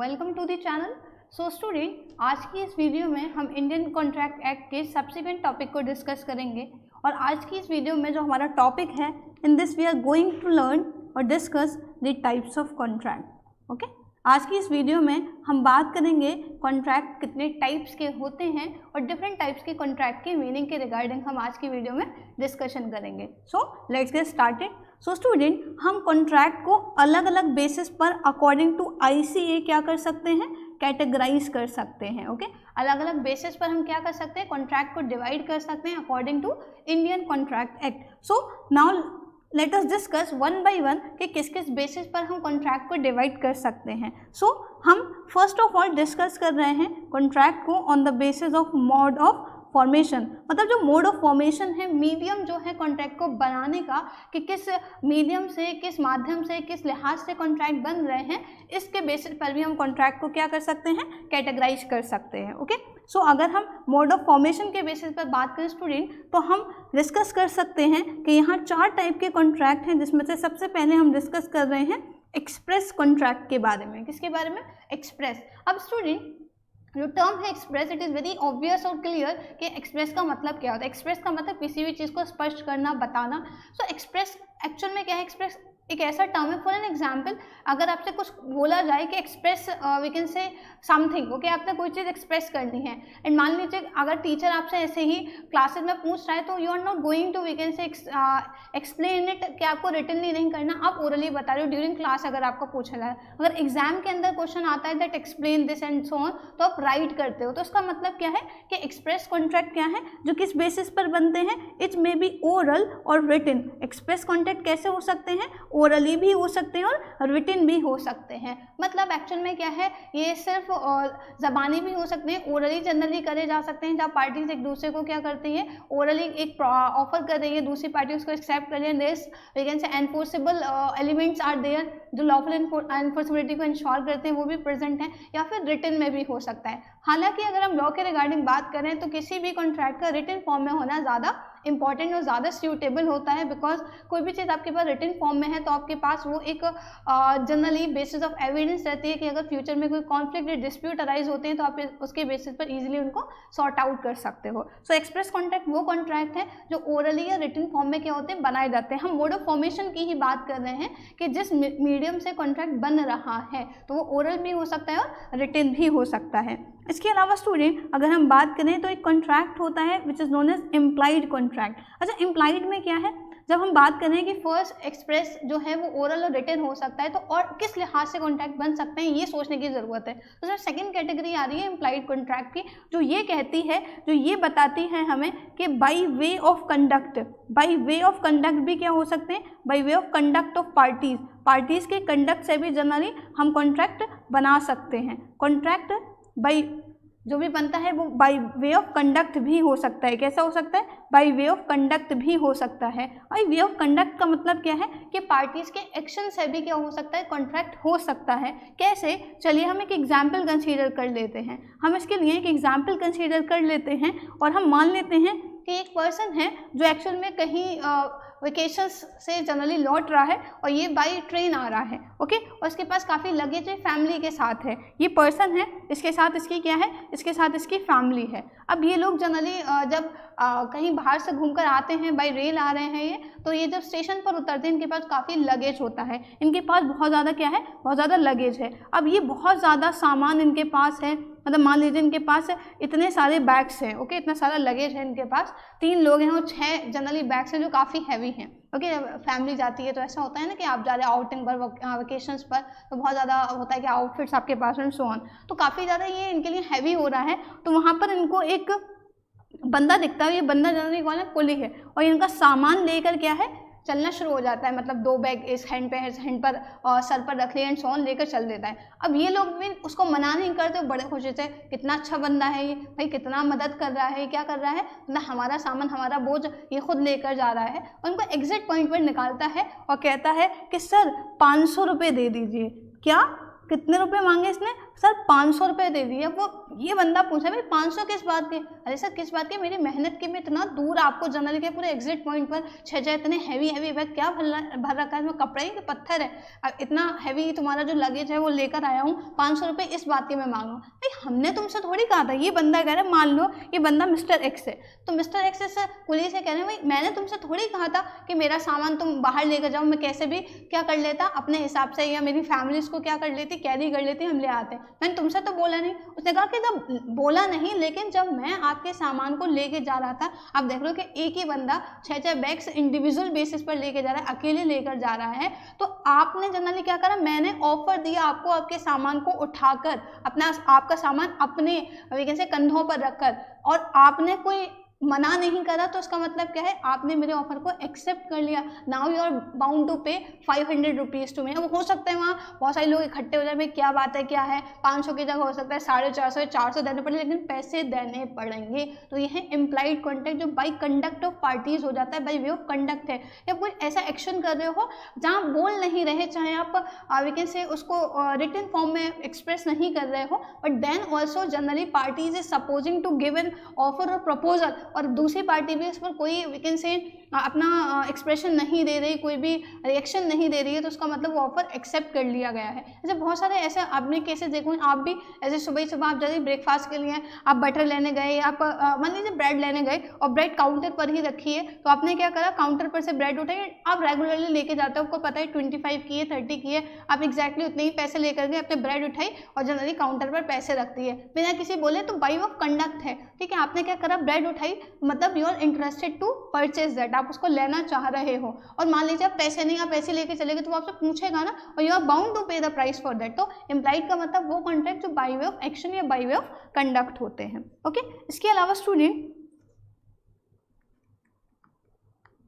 Welcome to the channel. So student, आज की इस वीडियो में हम इंडियन कॉन्ट्रैक्ट एक्ट के सब्सिक्वेंट टॉपिक को डिस्कस करेंगे। और आज की इस वीडियो में जो हमारा टॉपिक है, in this we are going to learn और discuss the types of contract. Okay, आज की इस वीडियो में हम बात करेंगे कॉन्ट्रैक्ट कितने टाइप्स के होते हैं और डिफरेंट टाइप्स के कॉन्ट्रैक्ट के मीनिंग के रिगार्डिंग हम आज की वीडियो में डिस्कशन करेंगे। So let's get started. So student, हम कॉन्ट्रैक्ट को अलग अलग बेसिस पर अकॉर्डिंग टू ICA क्या कर सकते हैं, कैटेगराइज कर सकते हैं। ओके, अलग अलग बेसिस पर हम क्या कर सकते हैं, कॉन्ट्रैक्ट को डिवाइड कर सकते हैं according to Indian contract act. So now let us discuss one by one कि किस किस बेसिस पर हम कॉन्ट्रैक्ट को डिवाइड कर सकते हैं। सो हम फर्स्ट ऑफ ऑल डिस्कस कर रहे हैं कॉन्ट्रैक्ट को on the basis of mode of formation. मतलब जो मोड ऑफ फॉर्मेशन है, मीडियम जो है कॉन्ट्रैक्ट को बनाने का, कि किस मीडियम से, किस माध्यम से, किस लिहाज से कॉन्ट्रैक्ट बन रहे हैं, इसके बेसिस पर भी हम कॉन्ट्रैक्ट को क्या कर सकते हैं, कैटेगराइज कर सकते हैं। ओके, सो अगर हम मोड ऑफ फॉर्मेशन के बेसिस पर बात करें स्टूडेंट, तो हम डिस्कस कर सकते हैं कि यहाँ 4 टाइप के कॉन्ट्रैक्ट हैं, जिसमें से सबसे पहले हम डिस्कस कर रहे हैं एक्सप्रेस कॉन्ट्रैक्ट के बारे में। किसके बारे में? एक्सप्रेस। अब स्टूडेंट, जो टर्म है express, it is very obvious और क्लियर कि एक्सप्रेस का मतलब क्या होता है। एक्सप्रेस का मतलब किसी भी चीज़ को स्पष्ट करना, बताना। सो एक्सप्रेस एक्चुअल में क्या है? एक्सप्रेस एक ऐसा टर्म है। फॉर एन एग्जाम्पल, अगर आपसे कुछ बोला जाए कि express we can say something, okay, आपने कोई चीज़ एक्सप्रेस करनी है, एंड मान लीजिए अगर टीचर आपसे ऐसे ही क्लासेस में पूछ रहा है, तो you are not going to we can say explain it, कि आपको रिटनली नहीं करना, आप ओरली बता रहे हो ड्यूरिंग क्लास। अगर आपको पूछा जाए, अगर एग्जाम के अंदर क्वेश्चन आता है that explain this and so on, तो आप राइट करते हो। तो उसका मतलब क्या है कि एक्सप्रेस कॉन्ट्रैक्ट क्या है, जो किस बेसिस पर बनते हैं, इट मे बी ओरल और रिटन। एक्सप्रेस कॉन्ट्रैक्ट कैसे हो सकते हैं? ओरली भी हो सकते हैं और रिटन भी हो सकते हैं। मतलब एक्चुअल में क्या है, ये सिर्फ ज़बानी भी हो सकते हैं, ओरली जनरली करे जा सकते हैं, जहाँ पार्टीज एक दूसरे को क्या करती हैं, ओरली एक ऑफर कर रही है, दूसरी पार्टी उसको एक्सेप्ट कर रही है, this we can say enforceable elements are there, जो लॉफुल एनफोर्सेबिलिटी को इंश्योर करते हैं, वो भी प्रेजेंट हैं, या फिर रिटन में भी हो सकता है। हालांकि अगर हम लॉ के रिगार्डिंग बात करें, तो किसी भी कॉन्ट्रैक्ट का रिटन फॉर्म में होना ज़्यादा इंपॉर्टेंट और ज़्यादा सूटेबल होता है, बिकॉज कोई भी चीज़ आपके पास रिटन फॉर्म में है, तो आपके पास वो एक जनरली बेसिस ऑफ एविडेंस रहती है कि अगर फ्यूचर में कोई कॉन्फ्लिक्ट या डिस्प्यूट अराइज होते हैं, तो आप उसके बेसिस पर इजीली उनको सॉर्ट आउट कर सकते हो। सो एक्सप्रेस कॉन्ट्रैक्ट वो कॉन्ट्रैक्ट है जो ओरली या रिटन फॉर्म में क्या होते हैं, बनाए जाते हैं। हम मोड ऑफ फॉर्मेशन की ही बात कर रहे हैं कि जिस मीडियम से कॉन्ट्रैक्ट बन रहा है, तो वो ओरल भी हो सकता है और रिटन भी हो सकता है। इसके अलावा स्टूडेंट, अगर हम बात करें तो एक कॉन्ट्रैक्ट होता है which is known as implied contract. अच्छा, इम्प्लाइड में क्या है? जब हम बात करें कि फर्स्ट एक्सप्रेस जो है वो ओरल और रिटन हो सकता है, तो और किस लिहाज से कॉन्ट्रैक्ट बन सकते हैं, ये सोचने की ज़रूरत है। तो सर सेकंड कैटेगरी आ रही है इम्प्लाइड कॉन्ट्रैक्ट की, जो ये कहती है, जो ये बताती है हमें कि by way of conduct, by way of conduct भी क्या हो सकते हैं, by way of conduct of parties, parties के कंडक्ट से भी जनरली हम कॉन्ट्रैक्ट बना सकते हैं। कॉन्ट्रैक्ट बाई जो भी बनता है वो बाय वे ऑफ कंडक्ट भी हो सकता है। कैसा हो सकता है? बाय वे ऑफ कंडक्ट भी हो सकता है। बाय वे ऑफ कंडक्ट का मतलब क्या है कि पार्टीज के एक्शन से भी क्या हो सकता है, कॉन्ट्रैक्ट हो सकता है। कैसे? चलिए हम एक एग्जाम्पल कंसीडर कर लेते हैं। हम इसके लिए एक एग्जाम्पल कंसीडर कर लेते हैं और हम मान लेते हैं कि एक पर्सन है जो एक्चुअल में कहीं वेकेशंस से जनरली लौट रहा है और ये बाई ट्रेन आ रहा है। ओके, और इसके पास काफ़ी लगेज है, फैमिली के साथ है। ये पर्सन है, इसके साथ इसकी क्या है, इसके साथ इसकी फैमिली है। अब ये लोग जनरली जब कहीं बाहर से घूमकर आते हैं, बाई रेल आ रहे हैं ये, तो ये जब स्टेशन पर उतरते हैं, इनके पास काफ़ी लगेज होता है। इनके पास बहुत ज़्यादा क्या है, बहुत ज़्यादा लगेज है। अब ये बहुत ज़्यादा सामान इनके पास है, मतलब मान लीजिए इनके पास इतने सारे बैग्स हैं। ओके, इतना सारा लगेज है इनके पास, 3 लोग हैं और 6 जनरली बैग्स हैं जो काफ़ी हैवी हैं। ओके, फैमिली जाती है तो ऐसा होता है ना कि आप जा रहे हैं आउटिंग पर, वेकेशंस पर, तो बहुत ज़्यादा होता है कि आउटफिट्स आपके पास एंड सो ऑन, तो काफ़ी ज़्यादा ये इनके लिए हैवी हो रहा है। तो वहाँ पर इनको एक बंदा दिखता है, ये बंदा जनरली कौन है, कुली है, और इनका सामान लेकर क्या है, चलना शुरू हो जाता है। मतलब 2 बैग इस हैंड पे, हैंड पर और सर पर रख लिए एंड सोन लेकर चल देता है। अब ये लोग भी उसको मना नहीं करते, बड़े खुशी से, कितना अच्छा बंदा है ये, भाई कितना मदद कर रहा है, क्या कर रहा है, मतलब हमारा सामान, हमारा बोझ ये खुद लेकर जा रहा है। और उनको एग्जिट पॉइंट पर निकालता है और कहता है कि सर 500 रुपये दे दीजिए। क्या, कितने रुपए मांगे इसने? सर 500 रुपये दे दिए। वो ये बंदा पूछा भाई 500 किस बात के? अरे सर किस बात के, मेरी मेहनत की, मैं इतना दूर आपको जनरल के पूरे एग्जिट पॉइंट पर 6 इतने हैवी बैग क्या भर रखा है, इसमें कपड़े ही के पत्थर है, इतना हैवी तुम्हारा जो लगेज है वो लेकर आया हूँ, 500 रुपये इस बात के मैं मांगू? भाई हमने तुमसे थोड़ी कहा था। ये बंदा कह रहा है, मान लो ये बंदा मिस्टर एक्स है, तो मिस्टर एक्स से पुलिस से कह रहे हैं भाई मैंने तुमसे थोड़ी कहा था कि मेरा सामान तुम बाहर लेकर जाओ, मैं कैसे भी क्या कर लेता अपने हिसाब से, या मेरी फैमिली इसको क्या कर लेती, कैरी कर लेती, हम ले आते। मैंने तुमसे तो बोला नहीं। उसने कहा कि जब बोला नहीं, लेकिन जब मैं आपके सामान को लेके जा रहा था, आप देख लो कि एक ही बंदा 6 बैग्स इंडिविजुअल बेसिस पर लेके जा रहा है, अकेले लेकर जा रहा है, तो आपने जनरली क्या करा, मैंने ऑफर दिया आपको आपके सामान को उठाकर, अपना आपका सामान अपने वैसे कंधों पर रखकर, और आपने कोई मना नहीं करा, तो उसका मतलब क्या है, आपने मेरे ऑफर को एक्सेप्ट कर लिया। Now you are bound to pay 500 rupees to me. अब हो सकता है वहाँ बहुत सारे लोग इकट्ठे हो जाए, भाई क्या बात है, क्या है, 500 की जगह हो सकता है 450 400 देने पड़े, लेकिन पैसे देने पड़ेंगे। तो ये है इम्प्लाइड कॉन्ट्रैक्ट, जो बाई कंडक्ट ऑफ पार्टीज हो जाता है, बाई वे ऑफ कंडक्ट है। या कोई ऐसा एक्शन कर रहे हो जहाँ बोल नहीं रहे, चाहे आप वी कैन से उसको रिटन फॉर्म में एक्सप्रेस नहीं कर रहे हो, but then also generally parties is supposing to give an offer और प्रपोजल, और दूसरी पार्टी भी इस पर कोई वी कैन से अपना एक्सप्रेशन नहीं दे रही, कोई भी रिएक्शन नहीं दे रही है, तो उसका मतलब वो ऑफर एक्सेप्ट कर लिया गया है। ऐसे बहुत सारे ऐसे आपने केसेस देखो, आप भी ऐसे सुबह आप जल्दी ब्रेकफास्ट के लिए आप बटर लेने गए, आप मान लीजिए ब्रेड लेने गए और ब्रेड काउंटर पर ही रखी है, तो आपने क्या करा, काउंटर पर से ब्रेड उठाई, आप रेगुलरली लेके जाते हो, आपको पता है 25 की है, 30 की है, आप एग्जैक्टली उतने ही पैसे लेकर गए, अपने ब्रेड उठाई और जनरली काउंटर पर पैसे रखती है बिना किसी बोले, तो बाई ऑफ कंडक्ट है, ठीक है। आपने क्या करा, ब्रेड उठाई, मतलब you are interested to purchase that, आप उसको लेना चाह रहे हो, और मान लीजिए आप पैसे नहीं, आप पैसे लेके चले गए, तो वो आपसे पूछेगा ना, और यू आर बाउंड टू पे द प्राइस फॉर दैट। तो इम्प्लाइड का मतलब वो कॉन्ट्रैक्ट जो बाई वे ऑफ एक्शन या बाई वे ऑफ कंडक्ट होते हैं। ओके, इसके अलावा स्टूडेंट,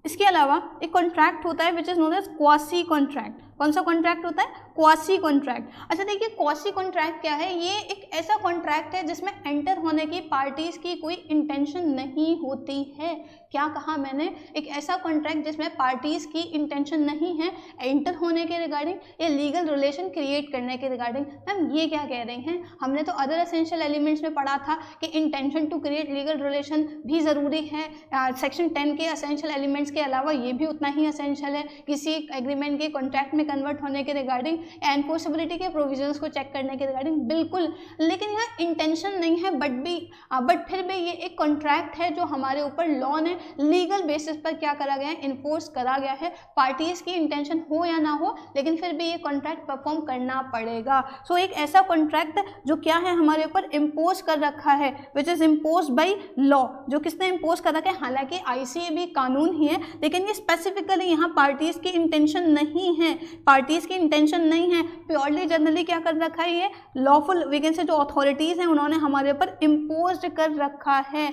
इसके अलावा एक कॉन्ट्रैक्ट होता है which is known as quasi contract. कौन सा कॉन्ट्रैक्ट होता है? Quasi contract. अच्छा देखिए, क्वासी कॉन्ट्रैक्ट क्या है? ये एक ऐसा कॉन्ट्रैक्ट है जिसमें एंटर होने की पार्टीज की कोई इंटेंशन नहीं होती है। क्या कहा मैंने? एक ऐसा कॉन्ट्रैक्ट जिसमें पार्टीज की इंटेंशन नहीं है एंटर होने के रिगार्डिंग या लीगल रिलेशन क्रिएट करने के रिगार्डिंग। मैम ये क्या कह रहे हैं? हमने तो अदर एसेंशियल एलिमेंट्स में पढ़ा था कि intention to create legal relation भी ज़रूरी है। सेक्शन 10 के एसेंशियल एलिमेंट्स के अलावा ये भी उतना ही एसेंशियल है किसी एग्रीमेंट के कॉन्ट्रैक्ट में कन्वर्ट होने के रिगार्डिंग, एनफोर्सेबिलिटी के प्रोविजंस को चेक करने के रिगार्डिंग, बिल्कुल। लेकिन यहाँ इंटेंशन नहीं है, बट फिर भी ये एक कॉन्ट्रैक्ट है जो हमारे ऊपर लॉ ने लीगल बेसिस पर क्या करा गया है, इन्फोर्स करा गया है। पार्टीज की इंटेंशन हो या ना हो, लेकिन फिर भी ये कॉन्ट्रैक्ट परफॉर्म करना पड़ेगा। सो एक ऐसा कॉन्ट्रैक्ट जो क्या है हमारे ऊपर इम्पोज कर रखा है, which is impose by law. जो किसने इम्पोज कर रखा है? हालांकि आईसीए भी कानून ही है, लेकिन ये स्पेसिफिकली यहाँ पार्टीज की इंटेंशन नहीं है, पार्टीज की इंटेंशन नहीं है, प्योरली जनरली क्या कर रखा है, ये लॉफुल वीकेंड से जो अथॉरिटीज हैं उन्होंने हमारे ऊपर इम्पोज कर रखा है।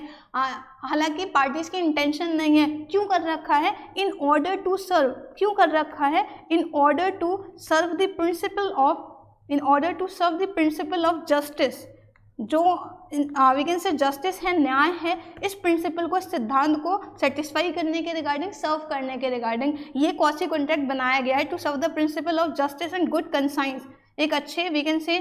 हालांकि पार्टीज की इंटेंशन नहीं है। क्यों कर रखा है? In order to serve. क्यों कर रखा है? In order to serve the principle of, in order to serve the principle of justice. जो वीकेंड से जस्टिस है, न्याय है, इस प्रिंसिपल को, इस सिद्धांत को सेटिस्फाई करने के रिगार्डिंग, सर्व करने के रिगार्डिंग ये क्वासी कॉन्ट्रैक्ट बनाया गया है to serve the principle of justice and good conscience. एक अच्छे वीकेंड से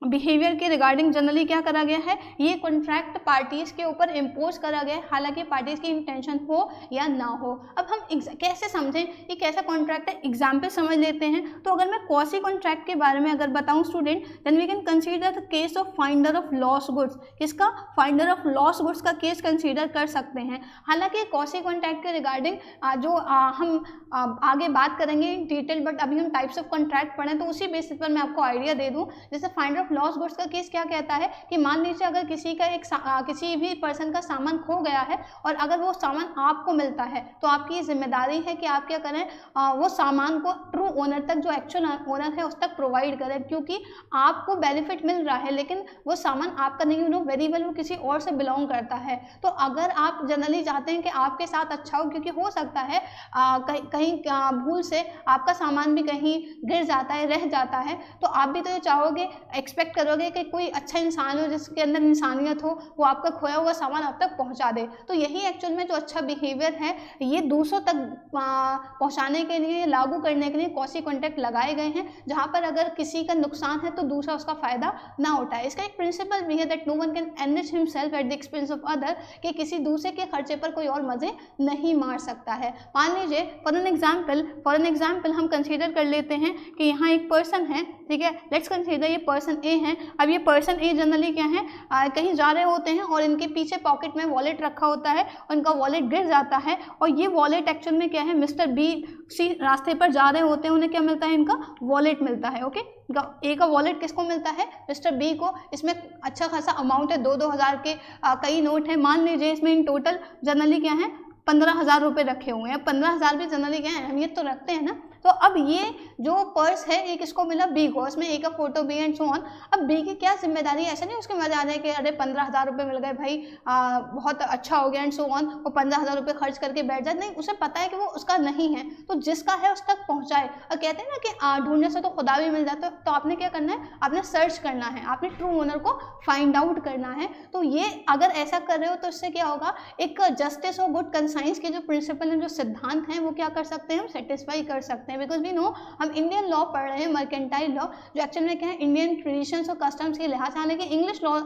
बिहेवियर के रिगार्डिंग जनरली क्या करा गया है, ये कॉन्ट्रैक्ट पार्टीज के ऊपर इम्पोज करा गया है, हालांकि पार्टीज की इंटेंशन हो या ना हो। अब हम कैसे समझें ये कैसा कॉन्ट्रैक्ट है, एग्जाम्पल समझ लेते हैं। तो अगर मैं क्वासी कॉन्ट्रैक्ट के बारे में अगर बताऊं student, then we can consider the case of finder of loss goods. किसका? फाइंडर ऑफ लॉस गुड्स का केस कंसीडर कर सकते हैं। हालांकि क्वासी कॉन्ट्रैक्ट के रिगार्डिंग जो हम आगे बात करेंगे इन डिटेल, बट अभी हम टाइप्स ऑफ कॉन्ट्रैक्ट पढ़ें तो उसी बेसिस पर मैं आपको आइडिया दे दूँ। जैसे फाइंडर ऑफ लॉस गुड्स का केस क्या कहता है कि मान लीजिए अगर किसी का किसी भी पर्सन का सामान खो गया है और अगर वो सामान आपको मिलता है, तो आपकी जिम्मेदारी है कि आप क्या करें, वो सामान को ट्रू ओनर तक, जो एक्चुअल ओनर है उस तक प्रोवाइड करें, क्योंकि आपको बेनिफिट मिल रहा है लेकिन वो सामान आपका नहीं, वेरी वेल वो किसी और से बिलोंग करता है। तो अगर आप जनरली चाहते हैं कि आपके साथ अच्छा हो, क्योंकि हो सकता है कहीं भूल से आपका सामान भी कहीं गिर जाता है, रह जाता है, तो आप भी तो ये चाहोगे, एक्सपेक्ट एक्सपेक्ट करोगे कि कोई अच्छा इंसान हो जिसके अंदर इंसानियत हो, वो आपका खोया हुआ सामान आप तक पहुंचा दे। तो यही एक्चुअल में जो अच्छा बिहेवियर है ये दूसरों तक पहुंचाने के लिए, लागू करने के लिए कॉसी कॉन्ट्रैक्ट लगाए गए हैं, जहां पर अगर किसी का नुकसान है तो दूसरा उसका फायदा ना उठाए। इसका एक प्रिंसिपल भी है that no one can enrich himself at the expense of other, कि किसी दूसरे के खर्चे पर कोई और मजे नहीं मार सकता है। मान लीजिए फॉर एन एग्जाम्पल हम कंसीडर कर लेते हैं कि यहाँ एक पर्सन है, ठीक है, लेट्स कंसीडर ये पर्सन ए है। अब ये पर्सन ए जनरली क्या है, कहीं जा रहे होते हैं और इनके पीछे पॉकेट में वॉलेट रखा होता है और इनका वॉलेट गिर जाता है, और ये वॉलेट एक्चुअल में क्या है, मिस्टर बी सी रास्ते पर जा रहे होते हैं, उन्हें क्या मिलता है, इनका वॉलेट मिलता है। ओके, ए का वॉलेट किसको मिलता है, मिस्टर बी को। इसमें अच्छा खासा अमाउंट है, 2-2 हज़ार के कई नोट हैं। मान लीजिए इसमें इन टोटल जनरली क्या है 15,000 रुपये रखे हुए हैं। 15,000 भी जनरली क्या है, अहमियत तो रखते हैं ना। तो अब ये जो पर्स है ये किसको मिला, बी को, उसमें ए का photo B and so on. अब बी की क्या जिम्मेदारी, ऐसा नहीं उसके मजा आ जाए कि अरे 15,000 रुपये मिल गए भाई, बहुत अच्छा हो गया एंड सो ऑन, वो 15,000 रुपये खर्च करके बैठ जाए। नहीं, उसे पता है कि वो उसका नहीं है, तो जिसका है उस तक पहुँचाए। और कहते हैं ना कि ढूंढने से तो खुदा भी मिल जाता है। तो आपने क्या करना है, आपने सर्च करना है, आपने ट्रू ओनर को फाइंड आउट करना है। तो ये अगर ऐसा कर रहे हो तो इससे क्या होगा, एक जस्टिस और गुड कंसाइंस के जो प्रिंसिपल हैं, जो सिद्धांत हैं, वो क्या कर सकते हैं, हम सेटिस्फाई कर सकते हैं। बिकॉज वी नो हम इंडियन लॉ पढ़ रहे हैं, मर्केंटाइल लॉ, जो एक्चुअल में क्या है इंडियन ट्रेडिशंस और कस्टम्स के लिहाज से, हालांकि इंग्लिश लॉ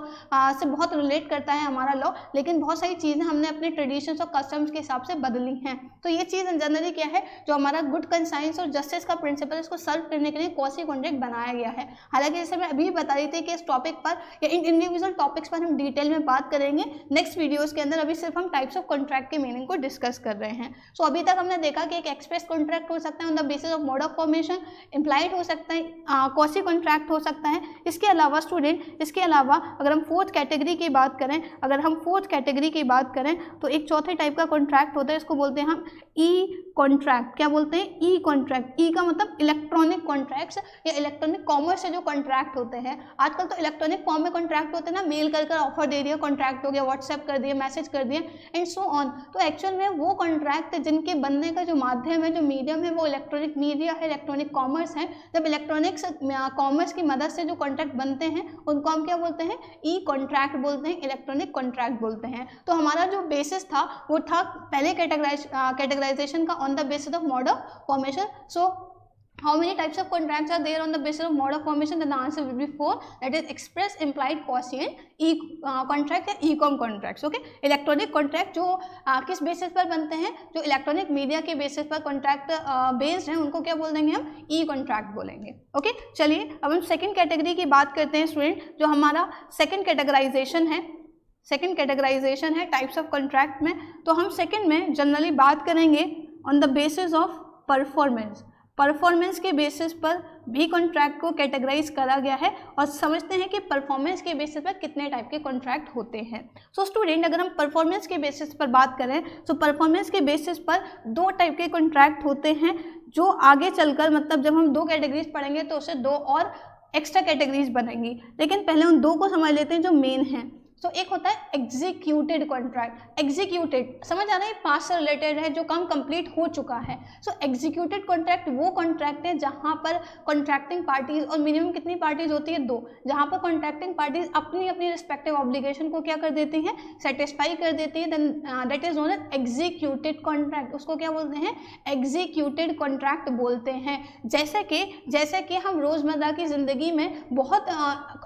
से बहुत रिलेट करता है हमारा लॉ, लेकिन बहुत सारी चीज़ें हमने अपने ट्रेडिशंस और कस्टम्स के हिसाब से बदली हैं। तो ये चीज़ जनरली क्या है, जो हमारा गुड कंसाइंस और जस्टिस का प्रिंसिपल, इसको सर्व करने के लिए क्वासी कॉन्ट्रैक्ट बनाया गया है। हालांकि जैसे मैं अभी बता रही थी कि इस टॉपिक पर या इन इंडिविजुअल टॉपिक्स पर हम डिटेल में बात करेंगे नेक्स्ट वीडियोज़ के अंदर। अभी सिर्फ हम टाइप्स ऑफ कॉन्ट्रैक्ट के मीनिंग को डिस्कस कर रहे हैं। सो अभी तक हमने देखा कि एक एक्सप्रेस कॉन्ट्रैक्ट हो सकता है on the basis of mode of formation, implied हो सकता है, क्वासी कॉन्ट्रैक्ट हो सकता है। इसके अलावा स्टूडेंट, इसके अलावा अगर हम फोर्थ कैटेगरी की बात करें, तो एक चौथे टाइप का कॉन्ट्रैक्ट होता है, इसको बोलते हैं हम ई कॉन्ट्रैक्ट। क्या बोलते हैं, ई कॉन्ट्रैक्ट। ई का मतलब इलेक्ट्रॉनिक कॉन्ट्रैक्ट्स या इलेक्ट्रॉनिक कॉमर्स से जो कॉन्ट्रैक्ट होते हैं। आजकल तो इलेक्ट्रॉनिक फॉर्म में कॉन्ट्रैक्ट होते हैं ना, मेल कर ऑफर दे दिया, कॉन्ट्रैक्ट हो गया, व्हाट्सएप कर दिया, मैसेज कर दिया एंड सो ऑन। तो एक्चुअल में वो कॉन्ट्रैक्ट जिनके बनने का जो माध्यम है, जो मीडियम है, वो इलेक्ट्रॉनिक मीडिया है, इलेक्ट्रॉनिक कॉमर्स है। जब इलेक्ट्रॉनिक्स कॉमर्स की मदद से जो कॉन्ट्रैक्ट बनते हैं उनको हम क्या बोलते हैं, ई कॉन्ट्रैक्ट बोलते हैं, इलेक्ट्रॉनिक कॉन्ट्रैक्ट बोलते हैं। तो हमारा जो बेसिस था वो था पहले कैटेगराइजेशन का on the basis of mode of formation. So how many types of contracts are there on the basis of mode of formation? Then the answer will be 4, that is express, implied, quasi and e contract या e-com contracts. Okay, electronic contract जो किस basis पर बनते हैं, जो electronic media के basis पर contract based हैं, उनको क्या बोल देंगे हम, ई कॉन्ट्रैक्ट बोलेंगे। ओके, चलिए अब हम सेकंड कैटेगरी की बात करते हैं स्टूडेंट। जो हमारा सेकंड कैटेगराइजेशन है टाइप्स ऑफ कॉन्ट्रैक्ट में। तो हम सेकंड में जनरली बात करेंगे on the basis of performance के बेसिस पर भी कॉन्ट्रैक्ट को कैटेगराइज करा गया है, और समझते हैं कि परफॉर्मेंस के बेसिस पर कितने टाइप के कॉन्ट्रैक्ट होते हैं। सो स्टूडेंट, अगर हम परफॉर्मेंस के बेसिस पर बात करें तो परफॉर्मेंस के बेसिस पर 2 टाइप के कॉन्ट्रैक्ट होते हैं, जो आगे चलकर मतलब जब हम 2 कैटेगरीज पढ़ेंगे तो उससे 2 और एक्स्ट्रा कैटेगरीज बनेंगी। लेकिन पहले उन 2 को समझ लेते हैं जो मेन हैं। तो एक होता है एग्जीक्यूटेड कॉन्ट्रैक्ट। एग्जीक्यूटेड समझ आ रहा है, पास से रिलेटेड है, जो काम कंप्लीट हो चुका है। सो एग्जीक्यूटेड कॉन्ट्रैक्ट वो कॉन्ट्रैक्ट है जहां पर कॉन्ट्रैक्टिंग पार्टीज, और मिनिमम कितनी पार्टीज होती है, 2, जहां पर कॉन्ट्रैक्टिंग पार्टीज अपनी अपनी रिस्पेक्टिव ऑब्लिगेशन को क्या कर देती हैं, सेटिस्फाई कर देती है। Then that is known as executed contract. उसको क्या बोलते हैं, एग्जीक्यूटेड कॉन्ट्रैक्ट बोलते हैं। जैसे कि हम रोजमर्रा की जिंदगी में बहुत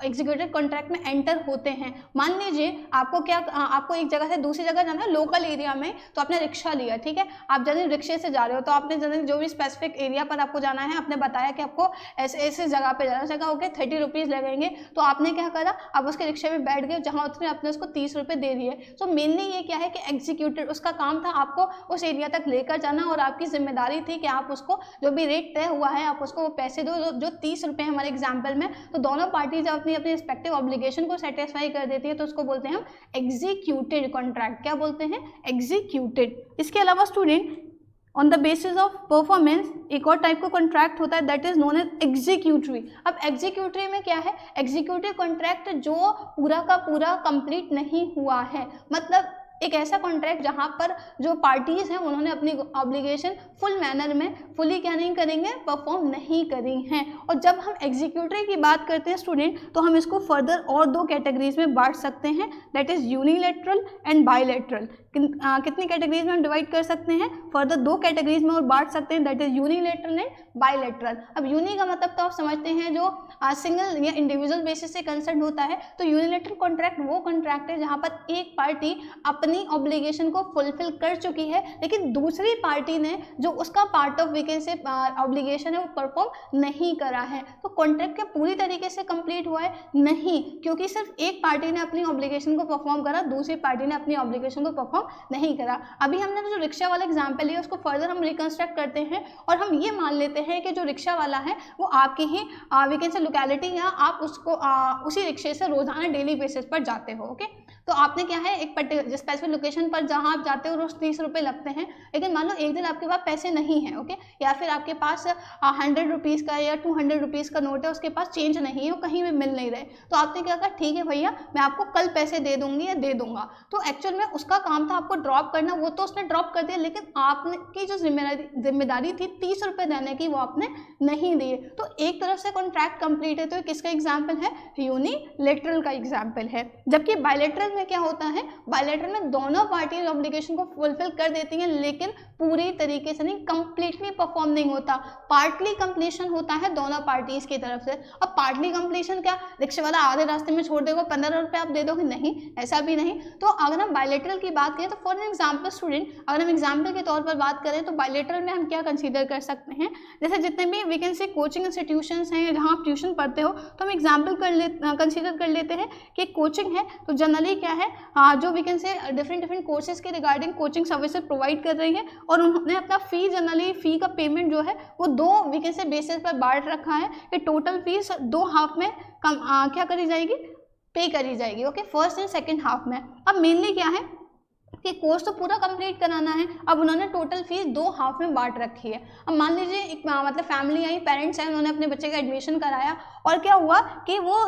एग्जीक्यूटेड कॉन्ट्रैक्ट में एंटर होते हैं। मान लीजिए आपको एक जगह से दूसरी जगह जाना है लोकल एरिया में, तो आपने रिक्शा लिया, ठीक है, आप जनरली रिक्शे से जा रहे हो, तो आपने जनरली जो भी स्पेसिफिक एरिया पर आपको जाना है, आपने बताया कि आपको ऐसे जगह पे जाना, जगह ओके 30 रुपीज़ लगेंगे। तो आपने क्या करा, आप उसके रिक्शे में बैठ गए, जहाँ उतरे आपने उसको 30 रुपये दे दिए। तो मेनली ये क्या है कि एग्जीक्यूटेड, उसका काम था आपको उस एरिया तक लेकर जाना, और आपकी जिम्मेदारी थी कि आप उसको जो भी रेट तय हुआ है आप उसको वो पैसे दो, जो 30 रुपये हमारे एग्जाम्पल में। तो दोनों पार्टी जब अपनी अपनी रिस्पेक्टिव ऑब्लिगेशन को सेटिस्फाई कर देती है तो उसको बोलते हैं हम एग्जीक्यूटेड कॉन्ट्रैक्ट। क्या बोलते हैं, एग्जीक्यूटेड। इसके अलावा student, on the basis of performance एक और टाइप का कॉन्ट्रैक्ट होता है, that is known as executory. अब एग्जीक्यूटरी में क्या है, एग्जीक्यूटिव कॉन्ट्रैक्ट जो पूरा का पूरा कंप्लीट नहीं हुआ है, मतलब एक ऐसा कॉन्ट्रैक्ट जहां पर जो पार्टीज हैं उन्होंने अपनी ऑब्लिगेशन फुल मैनर में फुली क्या नहीं करेंगे, परफॉर्म नहीं करी हैं। और जब हम एग्जीक्यूटरी की बात करते हैं स्टूडेंट, तो हम इसको फर्दर और दो कैटेगरीज में बांट सकते हैं, that is unilateral and bilateral. कितनी कैटेगरीज में हम डिवाइड कर सकते हैं, फर्दर दो कैटेगरीज में और बांट सकते हैं, that is unilateral and bilateral. अब यूनि का मतलब तो आप समझते हैं जो सिंगल या इंडिविजुअल बेसिस से कंसर्न होता है। तो यूनिलैटरल कॉन्ट्रैक्ट वो कॉन्ट्रैक्ट है जहां पर एक पार्टी अपनी ऑब्लिगेशन को फुलफिल कर चुकी है, लेकिन दूसरी पार्टी ने जो उसका पार्ट ऑफ वैकेंसी ऑब्लिगेशन है वो परफॉर्म नहीं करा है। तो कॉन्ट्रैक्ट क्या पूरी तरीके से कंप्लीट हुआ है? नहीं, क्योंकि सिर्फ एक पार्टी ने अपनी ऑब्लिगेशन को परफॉर्म करा, दूसरी पार्टी ने अपनी ऑब्लिगेशन को परफॉर्म नहीं करा। अभी हमने जो रिक्शा वाला एग्जाम्पल लिया उसको फर्दर हम रिकंस्ट्रक्ट करते हैं और हम ये मान लेते हैं कि जो रिक्शा वाला है वो आपकी ही वैकेंसी लोकेलिटी या आप उसको उसी रिक्शे से रोजाना डेली बेसिस पर जाते हो। ओके, तो आपने क्या है एक पर्टिकुलर स्पेसिफिक लोकेशन पर जहां आप जाते हो रोज 30 रुपये लगते हैं, लेकिन मान लो एक दिन आपके पास पैसे नहीं है, ओके, या फिर आपके पास 100 रुपीज़ का या 200 रुपीज़ का नोट है, उसके पास चेंज नहीं है, वो कहीं भी मिल नहीं रहे, तो आपने क्या कहा, ठीक है भैया मैं आपको कल पैसे दे दूंगी या दे दूंगा। तो एक्चुअल में उसका काम था आपको ड्रॉप करना, वो तो उसने ड्रॉप कर दिया, लेकिन आपने की जो जिम्मेदारी थी 30 रुपये देने की वो आपने नहीं दिए। तो एक तरफ से कॉन्ट्रैक्ट कंप्लीट है, तो किसका एग्जाम्पल है, यूनिलैटरल का एग्जाम्पल है। जबकि बायलैटरल में क्या होता है, बायलैटरल में दोनों पार्टी ऑब्लिगेशन को फुलफिल कर देती हैं, लेकिन पूरी तरीके से नहीं, कंप्लीटली परफॉर्म नहीं होता, पार्टली कंप्लीशन होता है दोनों पार्टीज की तरफ से। अब पार्टली कंप्लीशन क्या, रिक्शे वाला आधे रास्ते में छोड़ देगा, 15 रुपये आप दे दोगे, नहीं, ऐसा भी नहीं। तो अगर हम बायलैटरल की बात करें तो फॉर एग्जाम्पल स्टूडेंट, अगर हम एग्जाम्पल के तौर पर बात करें तो बायलैटरल में हम क्या कंसीडर कर सकते हैं, जैसे जितने भी वैकेंसी कोचिंग इंस्टीट्यूशंस हैं जहाँ आप ट्यूशन पढ़ते हो, तो हम एग्जाम्पल कंसीडर कर लेते हैं कि कोचिंग है तो जनरली क्या है, जो वैकेंसी डिफरेंट कोर्सेज के रिगार्डिंग कोचिंग सर्विसेज प्रोवाइड कर रही है, और उन्होंने अपना फी जनरली फी का पेमेंट जो है वो दो वैकेंसी बेसिस पर बांट रखा है कि टोटल फीस 2 हाफ में क्या करी जाएगी, पे करी जाएगी। Okay, first and second half में। अब मेनली क्या है कि कोर्स तो पूरा कंप्लीट कराना है, अब उन्होंने टोटल फीस 2 हाफ में बांट रखी है। अब मान लीजिए एक मतलब फैमिली आई, पेरेंट्स हैं, उन्होंने अपने बच्चे का एडमिशन कराया, और क्या हुआ कि वो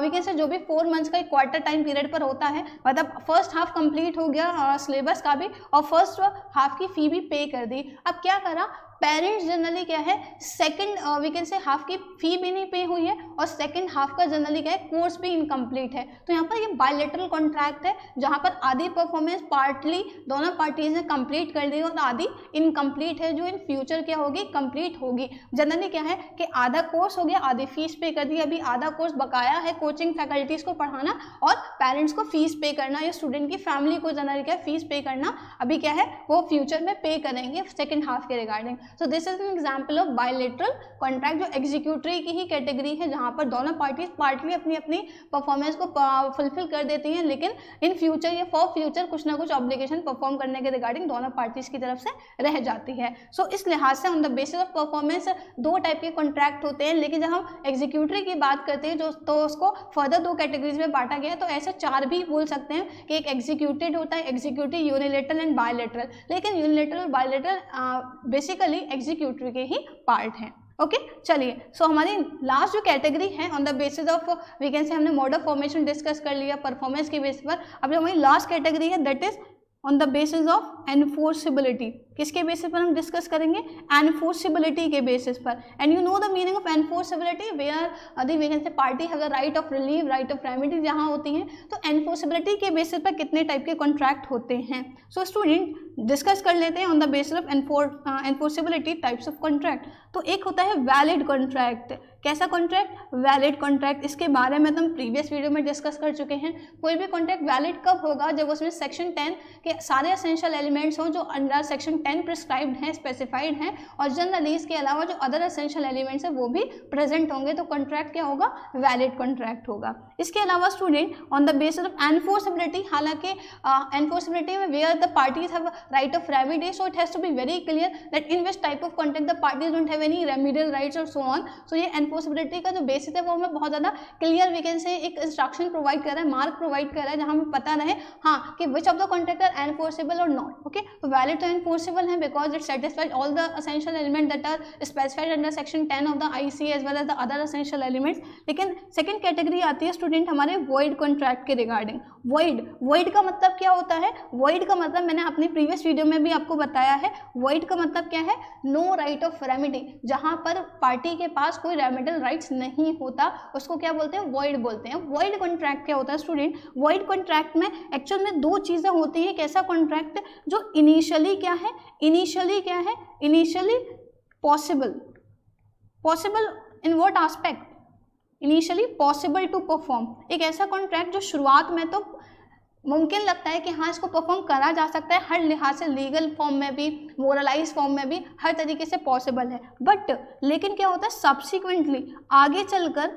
वैकेंसी जो भी 4 मंथ्स का एक क्वार्टर टाइम पीरियड पर होता है, मतलब फर्स्ट हाफ कंप्लीट हो गया सिलेबस का भी, और फर्स्ट हाफ की फ़ी भी पे कर दी। अब क्या करा, पेरेंट्स जनरली क्या है, सेकंड वैकेंसी हाफ की फ़ी भी नहीं पे हुई है, और सेकंड हाफ का जनरली क्या है, कोर्स भी इनकम्प्लीट है। तो यहाँ पर ये बायलैटरल कॉन्ट्रैक्ट है जहाँ पर आधी परफॉर्मेंस पार्टली दोनों पार्टीज ने कंप्लीट कर दी और आधी इनकम्प्लीट है, जो इन फ्यूचर क्या होगी, कंप्लीट होगी। जनरली क्या है कि आधा कोर्स हो गया, आधी फीस पे कर दी, अभी आधा कोर्स बकाया है कोचिंग फैकल्टीज को पढ़ाना और पेरेंट्स को फीस पे करना, या स्टूडेंट की फैमिली को जनरली क्या फीस पे करना, अभी क्या है वो फ्यूचर में पे करेंगे सेकेंड हाफ के regarding. So this is an example of bilateral contract, जो एग्जीक्यूटरी की ही कैटेगरी है, जहां पर दोनों पार्टीज पार्टली अपनी अपनी परफॉर्मेंस को फुलफिल कर देती हैं, लेकिन इन फ्यूचर या फॉर फ्यूचर कुछ ना कुछ ऑब्लिगेशन परफॉर्म करने के रिगार्डिंग दोनों पार्टीज की तरफ से रह जाती है। सो इस लिहाज से on the basis of performance 2 type के कॉन्ट्रैक्ट होते हैं, लेकिन जब हम एग्जीक्यूटरी की बात करते हैं जो तो उसको फर्दर 2 कैटेगरीज में बांटा गया है। तो ऐसे 4 भी बोल सकते हैं कि एक एग्जीक्यूटेड होता है, एग्जीक्यूटिव, यूनिलैटरल एंड बायलैटरल, लेकिन यूनिलैटरल और बायलैटरल बेसिकली एग्जीक्यूटरी के ही पार्ट हैं। ओके, चलिए, सो हमारी लास्ट जो कैटेगरी है on the basis of vacancy, हमने मोड ऑफ फॉर्मेशन डिस्कस कर लिया परफॉर्मेंस के बेसिस पर। अब जो हमारी लास्ट कैटेगरी है that is on the basis of enforceability. किसके बेसिस पर हम डिस्कस करेंगे, एनफोर्सिबिलिटी के बेसिस पर। And you know the meaning of enforceability, where the vacancy party have the right of relief, right of remedy जहाँ होती हैं। तो एनफोर्सिबिलिटी के बेसिस पर कितने टाइप के कॉन्ट्रैक्ट होते हैं, सो स्टूडेंट डिस्कस कर लेते हैं on the basis of enforceability types of contract. तो एक होता है वैलिड कॉन्ट्रैक्ट। कैसा कॉन्ट्रैक्ट, वैलिड कॉन्ट्रैक्ट। इसके बारे में तो हम प्रीवियस वीडियो में डिस्कस कर चुके हैं। कोई भी कॉन्ट्रैक्ट वैलिड कब होगा, जब उसमें सेक्शन 10 के सारे एसेंशियल एलिमेंट्स हों जो अंडर सेक्शन 10 प्रिस्क्राइब्ड हैं, स्पेसिफाइड हैं, और जनरली इसके अलावा जो अदर एसेंशियल एलिमेंट्स हैं वो भी प्रेजेंट होंगे, तो कॉन्ट्रैक्ट क्या होगा, वैलिड कॉन्ट्रैक्ट होगा। इसके अलावा student on the basis of enforceability, हालांकि एनफोर्सिबिलिटी में where the parties have right of remedy, so it has to be very clear that in which type of contract the parties don't have any remedial rights और so on. सो ये enforceability का जो basis है वो हमें बहुत ज़्यादा clear vacancy एक इंस्ट्रक्शन प्रोवाइड कर रहा है, मार्क प्रोवाइड कर रहा है, जहाँ हमें पता रहे हाँ कि which of the contract are enforceable और नॉट। ओके, तो वैलिड तो एनफोर्सेबल है because it satisfied all the essential element that are specified under section 10 of the IC as well as the other essential elements. लेकिन second category आती है student हमारे void contract के regarding. Void का मतलब क्या होता है? वॉइड का मतलब मैंने अपनी प्रीवियस वीडियो में भी आपको बताया है। वॉइड का मतलब क्या है? नो राइट ऑफ रेमेडी, जहां पर पार्टी के पास कोई रेमेडियल राइट्स नहीं होता उसको क्या बोलते हैं? वॉइड बोलते हैं। वॉइड कॉन्ट्रैक्ट क्या होता है स्टूडेंट? वॉइड कॉन्ट्रैक्ट में एक्चुअल में दो चीजें होती हैं। एक ऐसा कॉन्ट्रैक्ट जो इनिशियली क्या है? Initially possible in what aspect? Initially possible to perform. एक ऐसा कॉन्ट्रैक्ट जो शुरुआत में तो मुमकिन लगता है कि हाँ इसको परफॉर्म करा जा सकता है, हर लिहाज से लीगल फॉर्म में भी, मोरलाइज फॉर्म में भी, हर तरीके से पॉसिबल है। बट लेकिन क्या होता है सब्सिक्वेंटली आगे चलकर,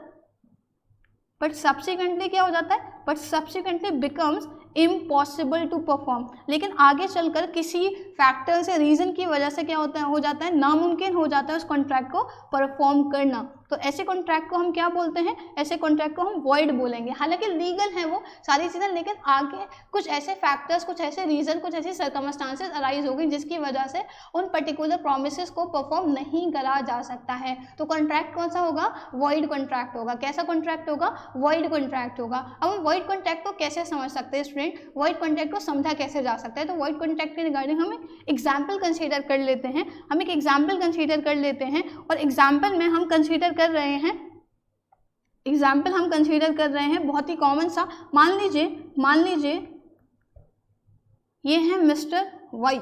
क्या हो जाता है? But subsequently becomes impossible to perform. लेकिन आगे चलकर किसी फैक्टर से, रीजन की वजह से क्या होता है, हो जाता है, नामुमकिन हो जाता है उस कॉन्ट्रैक्ट को परफॉर्म करना। तो ऐसे कॉन्ट्रैक्ट को हम क्या बोलते हैं? ऐसे कॉन्ट्रैक्ट को हम वॉइड बोलेंगे। हालांकि लीगल है वो सारी चीज़ें, लेकिन आगे कुछ ऐसे फैक्टर्स, कुछ ऐसे रीजन, कुछ ऐसी सर्कमस्टांसेस अराइज हो गई जिसकी वजह से उन पर्टिकुलर प्रोमिसेस को परफॉर्म नहीं करा जा सकता है। तो कॉन्ट्रैक्ट कौन सा होगा? वॉइड कॉन्ट्रैक्ट होगा। कैसा कॉन्ट्रैक्ट होगा? वॉइड कॉन्ट्रैक्ट होगा। अब हम वॉइड कॉन्ट्रैक्ट को कैसे समझ सकते हैं स्टूडेंट? वॉइड कॉन्ट्रैक्ट को समझा कैसे जा सकता है? तो वॉइड कॉन्ट्रैक्ट के रिगार्डिंग हम एग्जाम्पल कंसीडर कर लेते हैं। हम एक एग्जाम्पल कंसीडर कर लेते हैं और एग्जाम्पल में हम कंसीडर कर रहे हैं, बहुत ही कॉमन सा। मान लीजिए ये है मिस्टर वाई।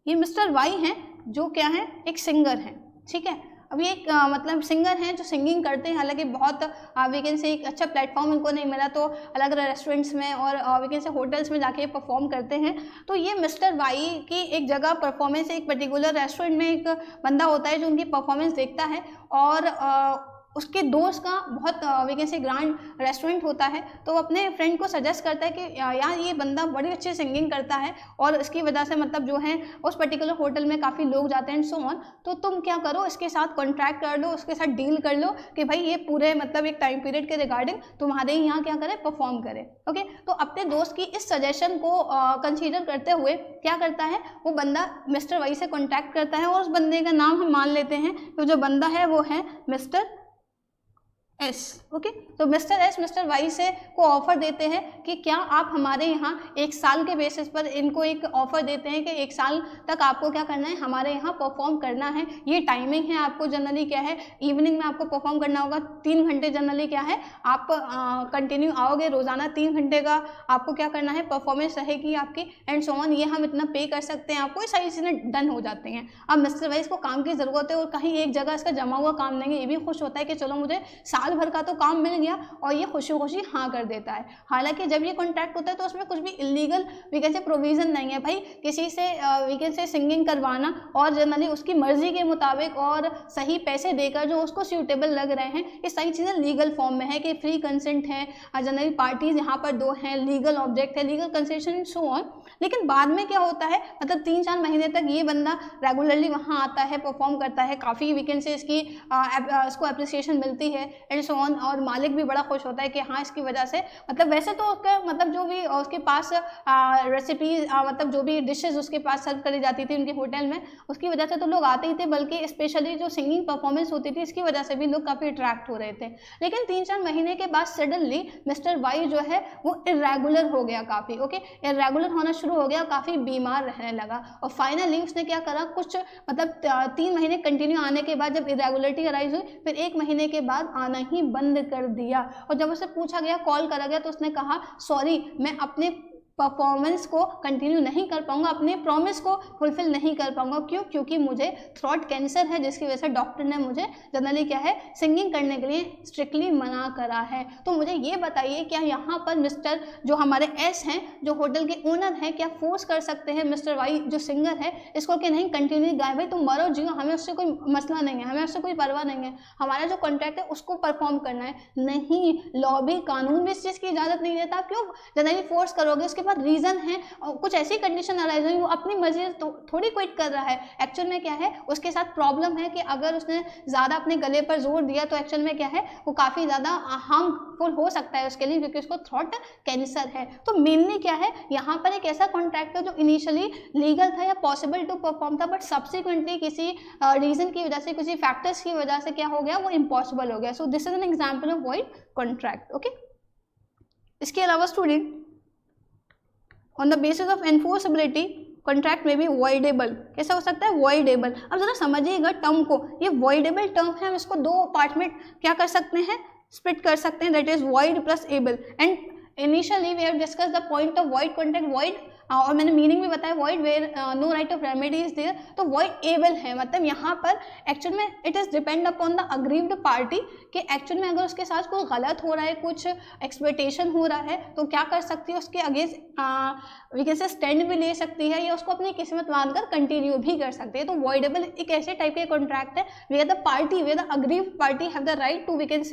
ये मिस्टर वाई हैं जो क्या है? एक सिंगर हैं, ठीक है। अब ये एक मतलब सिंगर हैं जो सिंगिंग करते हैं। हालांकि बहुत वीकेंड से एक अच्छा प्लेटफॉर्म इनको नहीं मिला तो अलग अलग रेस्टोरेंट्स में और वीकेंड से होटल्स में जाके परफॉर्म करते हैं। तो ये मिस्टर वाई की एक जगह परफॉर्मेंस, एक पर्टिकुलर रेस्टोरेंट में एक बंदा होता है जो उनकी परफॉर्मेंस देखता है और उसके दोस्त का बहुत वीकेंड से ग्रांड रेस्टोरेंट होता है। तो वो अपने फ्रेंड को सजेस्ट करता है कि यार ये बंदा बड़ी अच्छी सिंगिंग करता है और इसकी वजह से मतलब जो है उस पर्टिकुलर होटल में काफ़ी लोग जाते हैं एंड सो ऑन। तो तुम क्या करो, इसके साथ कॉन्ट्रैक्ट कर लो, उसके साथ डील कर लो कि भाई ये पूरे मतलब एक टाइम पीरियड के रिगार्डिंग तुम्हारे ही यहाँ क्या करे, परफॉर्म करे। ओके, तो अपने दोस्त की इस सजेशन को कंसीडर करते हुए क्या करता है वो बंदा मिस्टर वाई से कॉन्टैक्ट करता है और उस बंदे का नाम हम मान लेते हैं। तो जो बंदा है वो है मिस्टर एस। ओके, तो मिस्टर एस मिस्टर वाई से को ऑफर देते हैं कि क्या आप हमारे यहाँ एक साल के बेसिस पर इनको एक ऑफर देते हैं कि एक साल तक आपको क्या करना है, हमारे यहाँ परफॉर्म करना है। ये टाइमिंग है, आपको जनरली क्या है इवनिंग में आपको परफॉर्म करना होगा। 3 घंटे जनरली क्या है आप कंटिन्यू आओगे, रोजाना 3 घंटे का आपको क्या करना है, परफॉर्मेंस रहेगी आपकी एंड सो ऑन। ये हम इतना पे कर सकते हैं आपको, ये सारी चीज़ें डन हो जाती हैं। अब मिस्टर वाई को काम की ज़रूरत है और कहीं एक जगह इसका जमा हुआ काम नहीं है। ये भी खुश होता है कि चलो मुझे साल भर का तो काम मिल गया और ये खुशी खुशी हाँ कर देता है। हालांकि जब ये कॉन्ट्रैक्ट होता है तो उसमें कुछ भी इलीगल वीकेंड से प्रोविजन नहीं है भाई, किसी से वीकेंड से सिंगिंग करवाना और जनरली उसकी मर्जी के मुताबिक और सही पैसे देकर जो उसको सूटेबल लग रहे हैं, ये सारी चीज़ें लीगल फॉर्म में है कि फ्री कंसेंट है, जनरली पार्टीज यहाँ पर 2 हैं, लीगल ऑब्जेक्ट है, लीगल कंसेशन सो ऑन। लेकिन बाद में क्या होता है, मतलब 3-4 महीने तक ये बंदा रेगुलरली वहाँ आता है, परफॉर्म करता है, काफ़ी वीकेंड से इसको अप्रिसिएशन मिलती है एंड सो ऑन। और मालिक भी बड़ा खुश होता है कि हाँ इसकी वजह से मतलब वैसे तो उसका मतलब जो भी उसके पास रेसिपीज मतलब जो भी डिशेज उसके पास सर्व करी जाती थी उनके होटल में, उसकी वजह से तो लोग आते ही थे, बल्कि स्पेशली जो सिंगिंग परफॉर्मेंस होती थी इसकी वजह से भी लोग काफ़ी अट्रैक्ट हो रहे थे। लेकिन 3-4 महीने के बाद सडनली मिस्टर वाई जो है वो इरेगुलर हो गया काफ़ी। ओके, इरेगुलर होना शुरू हो गया, काफ़ी बीमार रहने लगा और फाइनली उसने क्या करा, कुछ मतलब 3 महीने कंटिन्यू आने के बाद जब इरेगुलरिटी अराइज हुई, फिर 1 महीने के बाद आना ही बंद कर दिया। और जब उसे पूछा गया, कॉल करा गया, तो उसने कहा सॉरी मैं अपने परफॉर्मेंस को कंटिन्यू नहीं कर पाऊंगा, अपने प्रॉमिस को फुलफिल नहीं कर पाऊंगा। क्यों? क्योंकि मुझे थ्रोट कैंसर है, जिसकी वजह से डॉक्टर ने मुझे जनरली क्या है सिंगिंग करने के लिए स्ट्रिक्टली मना करा है। तो मुझे ये बताइए क्या यहाँ पर मिस्टर जो हमारे एस हैं, जो होटल के ओनर हैं, क्या फोर्स कर सकते हैं मिस्टर वाई जो सिंगर है इसको कि नहीं कंटिन्यू गाए, भाई तुम मरो जियो, हमें उससे कोई मसला नहीं है, हमें उससे कोई परवाह नहीं है, हमारा जो कॉन्ट्रैक्ट है उसको परफॉर्म करना है। नहीं, लॉ भी, कानून भी इस चीज़ की इजाज़त नहीं देता। क्यों जनरली फोर्स करोगे, उसके बाद रीज़न है और कुछ ऐसी कंडीशन अराइज हुई, वो अपनी मर्जी से थोड़ी क्विट कर रहा है, एक्चुअल में क्या है उसके साथ प्रॉब्लम है कि अगर उसने ज़्यादा अपने गले पर जोर दिया तो एक्चुअल में क्या है वो काफ़ी ज़्यादा हार्मफुल हो सकता है उसके लिए, क्योंकि उसको थ्रोट कैंसर है। तो मेनली क्या है यहाँ पर एक ऐसा कॉन्ट्रैक्ट है जो इनिशियली लीगल था या पॉसिबल टू परफॉर्म था, बट सब्सिक्वेंटली किसी रीज़न की वजह से, किसी फैक्टर्स की वजह से क्या हो गया, वो इम्पॉसिबल हो गया। So this is an example of void contract. Okay, इसके अलावा student, on the basis of enforceability contract में भी वॉइडेबल, कैसा हो सकता है, वॉइडेबल। अब जरा समझिएगा टर्म को, ये वॉइडेबल टर्म है, हम इसको दो पार्ट में क्या कर सकते हैं, स्प्लिट कर सकते हैं, that is void plus able. And initially we have discuss the point of void contract, void और मैंने मीनिंग भी बताया, void where no right of remedy is there. तो वॉइड एबल है, मतलब यहाँ पर एक्चुअल में it is depend upon the aggrieved party कि एक्चुअल में अगर उसके साथ कोई गलत हो रहा है, कुछ एक्सपेक्टेशन हो रहा है, तो क्या कर सकती है, उसके against we can say stand भी ले सकती है या उसको अपनी किस्मत मानकर कंटिन्यू भी कर सकती है। तो वॉइडेबल एक ऐसे टाइप के कॉन्ट्रैक्ट है where the party, where the aggrieved party have the right to we can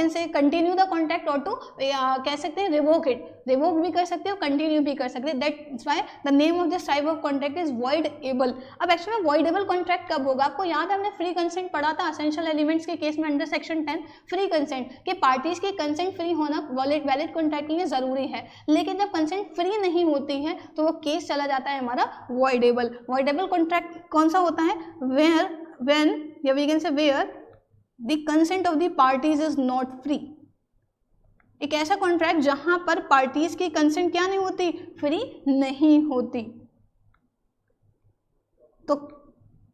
say continue the contract और टू कह सकते हैं रिवोक इट, रिवोक भी कर सकते हो, कंटिन्यू भी कर सकते हैं। That's why the name of this type of contract is void able. अब एक्चुअली में वॉइडेबल कॉन्ट्रैक्ट कब होगा, आपको याद है हमने फ्री कंसेंट पढ़ा था एसेंशियल एलिमेंट्स के केस में अंडर सेक्शन 10, फ्री कंसेंट कि पार्टीज की कंसेंट फ्री होना वैलिड कॉन्ट्रैक्ट के लिए जरूरी है। लेकिन जब कंसेंट फ्री नहीं होती है तो वो केस चला जाता है हमारा वॉइडेबल। वॉइडेबल कॉन्ट्रैक्ट कौन सा होता है, व्हेन या we can say where the consent of the parties is not free. एक ऐसा कॉन्ट्रैक्ट जहां पर पार्टीज की कंसेंट क्या नहीं होती, फ्री नहीं होती। तो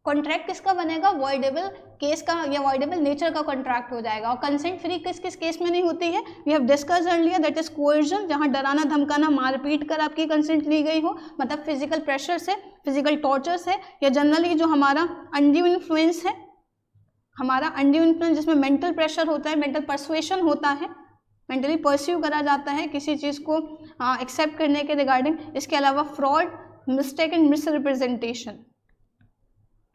कॉन्ट्रैक्ट किसका बनेगा, वॉइडेबल केस का या वॉइडेबल नेचर का कॉन्ट्रैक्ट हो जाएगा। और कंसेंट फ्री किस किस केस में नहीं होती है, we have discuss earlier, that is coercion, जहां डराना धमकाना मारपीट कर आपकी कंसेंट ली गई हो, मतलब फिजिकल प्रेशर से, फिजिकल टॉर्चर से, या जनरली जो हमारा अनड्यू इन्फ्लुएंस है, हमारा अनड्यू इन्फ्लुएंस जिसमें मेंटल प्रेशर होता है, मेंटल परसुएशन होता है, मेंटली परस्यू करा जाता है किसी चीज़ को एक्सेप्ट करने के रिगार्डिंग। इसके अलावा फ्रॉड, मिस्टेक एंड मिसरिप्रेजेंटेशन,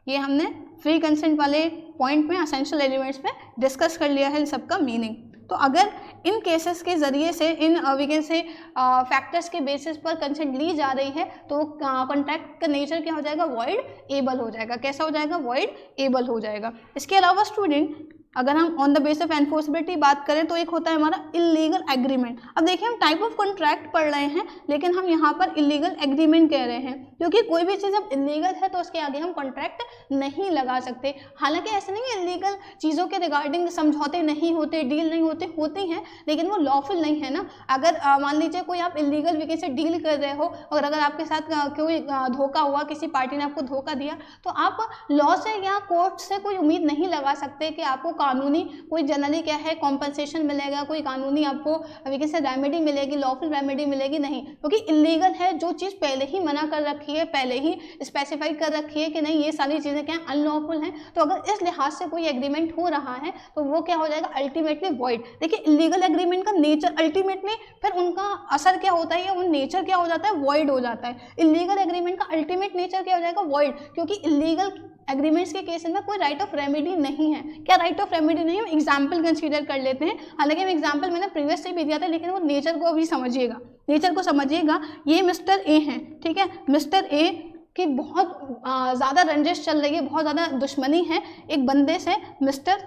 ये हमने फ्री कंसेंट वाले पॉइंट में एसेंशियल एलिमेंट्स में डिस्कस कर लिया है इन सबका मीनिंग। तो अगर इन केसेस के ज़रिए से, इन वी कैन से फैक्टर्स के बेसिस पर कंसेंट ली जा रही है, तो कॉन्ट्रैक्ट का नेचर क्या हो जाएगा, वॉइड एबल हो जाएगा। कैसा हो जाएगा, वॉइड एबल हो जाएगा। इसके अलावा स्टूडेंट, अगर हम on the base of enforceability बात करें तो एक होता है हमारा इलीगल एग्रीमेंट। अब देखिए हम टाइप ऑफ कॉन्ट्रैक्ट पढ़ रहे हैं, लेकिन हम यहाँ पर इलीगल एग्रीमेंट कह रहे हैं, क्योंकि कोई भी चीज़ अब इलीगल है तो उसके आगे हम कॉन्ट्रैक्ट नहीं लगा सकते। हालांकि ऐसा नहीं है इलीगल चीज़ों के रिगार्डिंग समझौते नहीं होते, डील नहीं होते, होती हैं, लेकिन वो लॉफुल नहीं है ना। अगर मान लीजिए कोई आप इलीगल वे से डील कर रहे हो और अगर आपके साथ कोई धोखा हुआ, किसी पार्टी ने आपको धोखा दिया, तो आप लॉ से या कोर्ट से कोई उम्मीद नहीं लगा सकते कि आपको कानूनी कोई जनरली क्या है कॉम्पनसेशन मिलेगा, कोई कानूनी आपको वी से रेमेडी मिलेगी, लॉफुल रेमेडी मिलेगी, नहीं, क्योंकि इलीगल है। जो चीज़ पहले ही मना कर रखी है, पहले ही स्पेसिफाई कर रखी है कि नहीं ये सारी चीज़ें क्या अनलॉफुल हैं, तो अगर इस लिहाज से कोई एग्रीमेंट हो रहा है तो वो क्या हो जाएगा, अल्टीमेटली वॉइड। देखिए इलीगल एग्रीमेंट का नेचर अल्टीमेटली फिर उनका असर क्या होता है, या उन नेचर क्या हो जाता है, वॉइड हो जाता है। इलीगल एग्रीमेंट का अल्टीमेट नेचर क्या हो जाएगा, वॉइड, क्योंकि इलीगल एग्रीमेंट्स के केस में कोई राइट ऑफ रेमेडी नहीं है। क्या राइट ऑफ रेमेडी नहीं है, हम एग्जाम्पल कंसीडर कर लेते हैं। हालांकि हम एग्जाम्पल मैंने प्रीवियस से भी दिया था, लेकिन वो नेचर को अभी समझिएगा, नेचर को समझिएगा। ये मिस्टर ए हैं, ठीक है, मिस्टर ए की बहुत ज़्यादा रंजिश चल रही है, बहुत ज़्यादा दुश्मनी है एक बंदे से, मिस्टर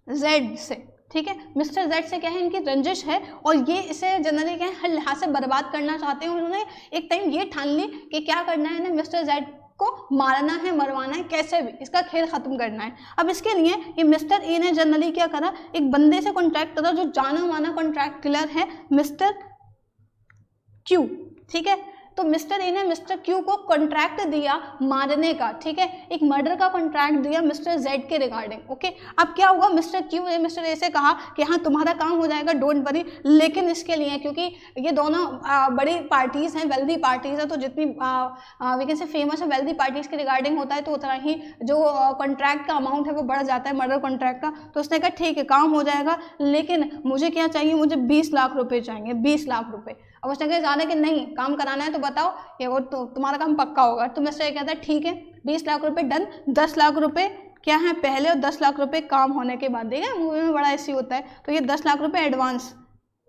जेड से, ठीक है। मिस्टर जेड से क्या है, इनकी रंजिश है और ये इसे जनरली क्या है हर लिहाज से बर्बाद करना चाहते हैं। उन्होंने एक टाइम ये ठान ली कि क्या करना है ना, मिस्टर जेड को मारना है, मरवाना है, कैसे भी इसका खेल खत्म करना है। अब इसके लिए ये मिस्टर ए ने जनरली क्या करा, एक बंदे से कॉन्ट्रैक्ट करा जो जाना माना कॉन्ट्रैक्ट किलर है, मिस्टर क्यू, ठीक है। तो मिस्टर ए ने मिस्टर क्यू को कॉन्ट्रैक्ट दिया मारने का, ठीक है, एक मर्डर का कॉन्ट्रैक्ट दिया मिस्टर जेड के रिगार्डिंग, ओके। अब क्या हुआ, मिस्टर क्यू ने मिस्टर ए से कहा कि हाँ तुम्हारा काम हो जाएगा, डोंट वरी, लेकिन इसके लिए क्योंकि ये दोनों बड़ी पार्टीज़ हैं, वेल्दी पार्टीज़ हैं, तो जितनी वी कैन से फेमस है वेल्दी पार्टीज़ के रिगार्डिंग होता है, तो उतना ही जो कॉन्ट्रैक्ट का अमाउंट है वो बढ़ जाता है मर्डर कॉन्ट्रैक्ट का। तो उसने कहा ठीक है काम हो जाएगा, लेकिन मुझे क्या चाहिए, मुझे 20 लाख रुपये चाहिए, 20 लाख रुपये। अब उसने कहा जाने कि नहीं काम कराना है तो बताओ, ये वो तो तुम्हारा काम पक्का होगा। तो मिस्टर ये कहता है ठीक है 20 लाख रुपए डन, 10 लाख रुपए क्या है पहले और 10 लाख रुपए काम होने के बाद। देखा मूवी में बड़ा ऐसी होता है, तो ये 10 लाख रुपए एडवांस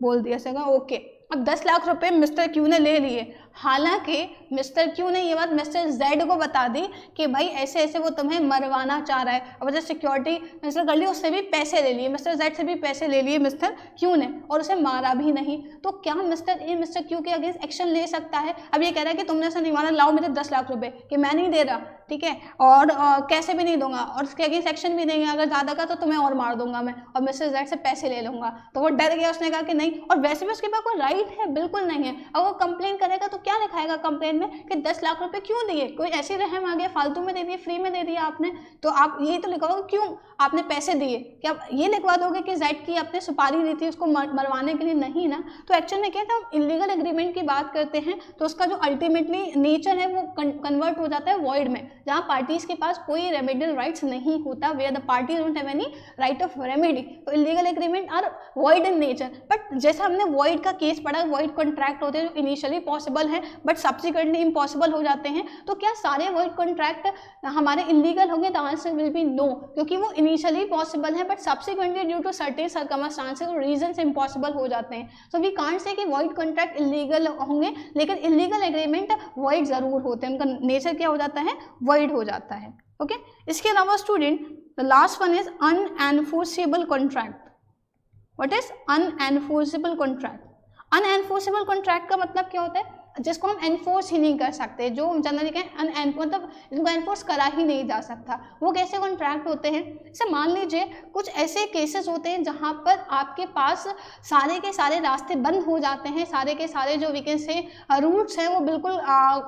बोल दिया सगा, ओके। अब 10 लाख रुपए मिस्टर क्यू ने ले लिए, हालांकि मिस्टर क्यू ने ये बात मिस्टर जेड को बता दी कि भाई ऐसे ऐसे वो तुम्हें मरवाना चाह रहा है, अब जब सिक्योरिटी मिस्टर कर ली उससे भी पैसे ले लिए, मिस्टर जेड से भी पैसे ले लिए मिस्टर क्यू ने, और उसे मारा भी नहीं, तो क्या मिस्टर ए मिस्टर क्यू के अगेंस्ट एक्शन ले सकता है? अब ये कह रहा है कि तुमने ऐसा नहीं मारा, लाओ मेरे 10 लाख रुपए, कि मैं नहीं दे रहा, ठीक है, और कैसे भी नहीं दूंगा, और उसके अगेंस्ट एक्शन भी नहीं है, अगर ज़्यादा का तो तुम्हें और मार दूंगा मैं, और मिस्टर जेड से पैसे ले लूंगा। तो वो डर गया, उसने कहा कि नहीं, और वैसे भी उसके पास कोई राइट है बिल्कुल नहीं है। अब वो कंप्लेन करेगा तो क्या लिखाएगा कंप्लेन में कि 10 लाख रुपए क्यों दिए, कोई ऐसी रहम आ गया, फालतू में दे दिए, फ्री में दे दिया आपने, तो आप यही तो लिखवाओगे क्यों आपने पैसे दिए, क्या ये लिखवा दोगे कि जेड की आपने सुपारी दी थी उसको मरवाने के लिए? नहीं ना। तो एक्चुअल में क्या था, इलीगल एग्रीमेंट की बात करते हैं तो उसका जो अल्टीमेटली नेचर है वो कन्वर्ट हो जाता है वॉइड में, जहाँ पार्टीज के पास कोई रेमेडियल राइट्स नहीं होता, where the party don't have any right of remedy. तो illegal agreement are void in nature. But जैसा हमने वॉइड का केस पढ़ा, वॉइड कॉन्ट्रैक्ट होते हैं जो इनिशियली पॉसिबल है बट सब्सिक्वेंटली इम्पॉसिबल हो जाते हैं, तो क्या सारे वॉइड कॉन्ट्रैक्ट हमारे इलीगल होंगे? The answer will be no, क्योंकि वो इनिशियली पॉसिबल है but subsequently due to certain circumstances और रीजन से इम्पॉसिबल हो जाते हैं। सो वी कांट से कि वॉइड कॉन्ट्रैक्ट इलीगल होंगे, लेकिन इलीगल एग्रीमेंट वॉइड जरूर होते हैं, उनका नेचर क्या हो जाता है, वॉइड हो जाता है। ओके, इसके अलावा student the last one is unenforceable contract. What is unenforceable contract? Unenforceable contract का मतलब क्या होता है, जिसको हम एनफोर्स ही नहीं कर सकते, जो जनरली क्या मतलब जिनको एनफोर्स करा ही नहीं जा सकता, वो कैसे कॉन्ट्रैक्ट होते हैं? जैसे मान लीजिए कुछ ऐसे केसेस होते हैं जहाँ पर आपके पास सारे के सारे रास्ते बंद हो जाते हैं, सारे के सारे जो वी कैन से रूट्स हैं वो बिल्कुल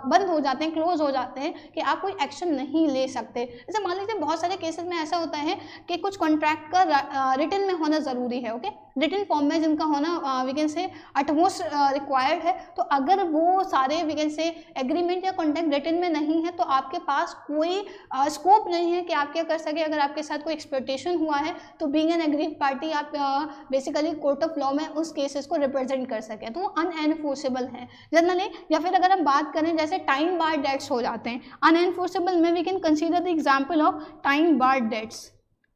बंद हो जाते हैं, क्लोज हो जाते हैं, कि आप कोई एक्शन नहीं ले सकते। जैसे मान लीजिए बहुत सारे केसेस में ऐसा होता है कि कुछ कॉन्ट्रैक्ट का रिटन में होना ज़रूरी है, ओके, रिटन फॉर्म में जिनका होना we can say utmost required है, तो अगर वो सारे वी कैन से एग्रीमेंट या कॉन्ट्रैक्ट रिटन में नहीं है तो आपके पास कोई स्कोप नहीं है कि आप क्या कर सके। अगर आपके साथ कोई एक्सप्लॉयटेशन हुआ है तो बीइंग एन एग्रीड पार्टी आप बेसिकली कोर्ट ऑफ लॉ में उस केसेस को रिप्रेजेंट कर सके, तो वो अनएनफोर्सेबल है जनरली। या फिर अगर हम बात करें जैसे टाइम बार डेट्स हो जाते हैं अनएनफोर्सेबल में, we can consider the example of time bar debts.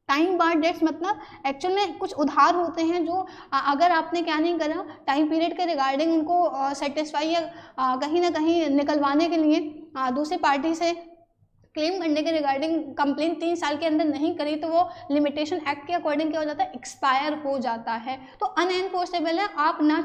Time bar debts मतलब एक्चुअल में कुछ उधार होते हैं जो अगर आपने क्या नहीं करा टाइम पीरियड के रिगार्डिंग उनको सेटिस्फाई या कहीं ना कहीं निकलवाने के लिए दूसरी पार्टी से क्लेम करने के रिगार्डिंग कंप्लेन 3 साल के अंदर नहीं करी तो वो लिमिटेशन एक्ट के अकॉर्डिंग क्या हो जाता है, एक्सपायर हो जाता है। तो अनएनफोर्सेबल है, आप ना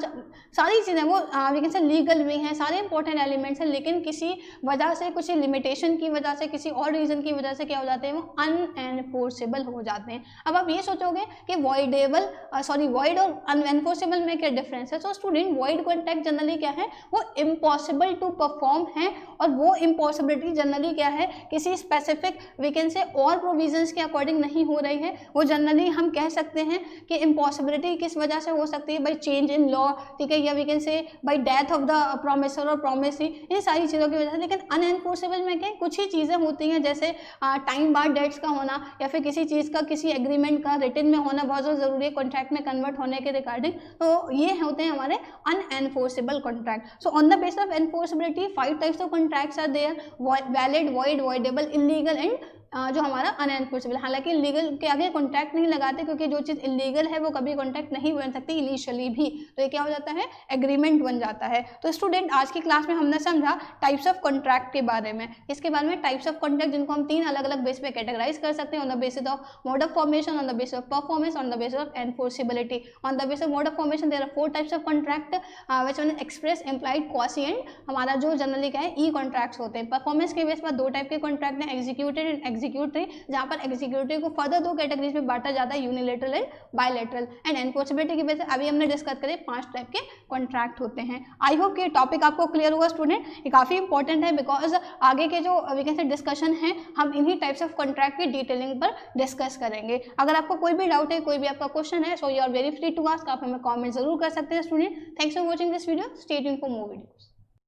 सारी चीज़ें वो वी कैन से लीगल भी हैं, सारे इंपॉर्टेंट एलिमेंट्स हैं, लेकिन किसी वजह से, कुछ लिमिटेशन की वजह से, किसी और रीज़न की वजह से क्या हो जाते हैं, वो अनएनफोर्सेबल हो जाते हैं। अब आप ये सोचोगे कि वॉइड और अनएनफोर्सेबल में क्या डिफरेंस है। तो स्टूडेंट वॉइड कॉन्ट्रैक्ट जनरली क्या है, वो इम्पॉसिबल टू परफॉर्म है, और वो इम्पॉसिबिलिटी जनरली क्या है, किसी स्पेसिफिक वी कैन से और प्रोविजंस के अकॉर्डिंग नहीं हो रही है। वो जनरली हम कह सकते हैं कि इम्पॉसिबिलिटी किस वजह से हो सकती है, बाई चेंज इन लॉ, ठीक है, या we can say by death of the promisor और प्रोमिसी, इन सारी चीज़ों की वजह से। लेकिन अनएनफोर्सेबल में क्या कुछ ही चीज़ें होती हैं, जैसे टाइम बार डेट्स का होना या फिर किसी चीज़ का, किसी एग्रीमेंट का रिटन में होना बहुत ज़्यादा ज़रूरी है कॉन्ट्रैक्ट में कन्वर्ट होने के रिगार्डिंग। तो ये होते हैं हमारे unenforceable contract. So on the basis of enforceability 5 types of contracts are there, valid, void, voidable, illegal and जो हमारा अनएनफोर्सेबल। हालांकि इलीगल के आगे कॉन्ट्रैक्ट नहीं लगाते, क्योंकि जो चीज़ इलीगल है वो कभी कॉन्ट्रैक्ट नहीं बन सकती इनिशियली भी, तो ये क्या हो जाता है, एग्रीमेंट बन जाता है। तो स्टूडेंट आज की क्लास में हमने समझा टाइप्स ऑफ कॉन्ट्रैक्ट के बारे में, इसके बारे में टाइप्स ऑफ कॉन्ट्रैक्ट जिनको हम 3 अलग अलग बेस पे कैटेगराइज कर सकते हैं, on the basis of mode of formation, on the basis of performance, on the basis of enforceability. On the basis of mode of formation there are 4 types of contract which one express, implied, quasi, हमारा जो generally क्या है, ई contracts होते हैं। Performance के base पर 2 type के contract हैं, एग्जीक्यूटेड एंड एग्जीक्यूटरी, जहाँ पर एग्जीक्यूटिव को फर्दर 2 कैटेगरीज में बांटा जाता है, unilateral and bilateral. And enforceability की वजह से अभी हमने डिस्कस करे 5 टाइप के कॉन्ट्रैक्ट होते हैं। आई होप कि टॉपिक आपको क्लियर हुआ स्टूडेंट, ये काफ़ी इंपॉर्टेंट है, बिकॉज आगे के जो वी कैन से डिस्कशन है हम इन्हीं टाइप्स ऑफ कॉन्ट्रैक्ट की डिटेलिंग पर डिस्कस करेंगे। अगर आपको कोई भी डाउट है, कोई भी आपका क्वेश्चन है, so you are very free to ask, आप हमें कॉमेंट जरूर कर सकते हैं student. Thanks for watching this video, stay tuned for more videos.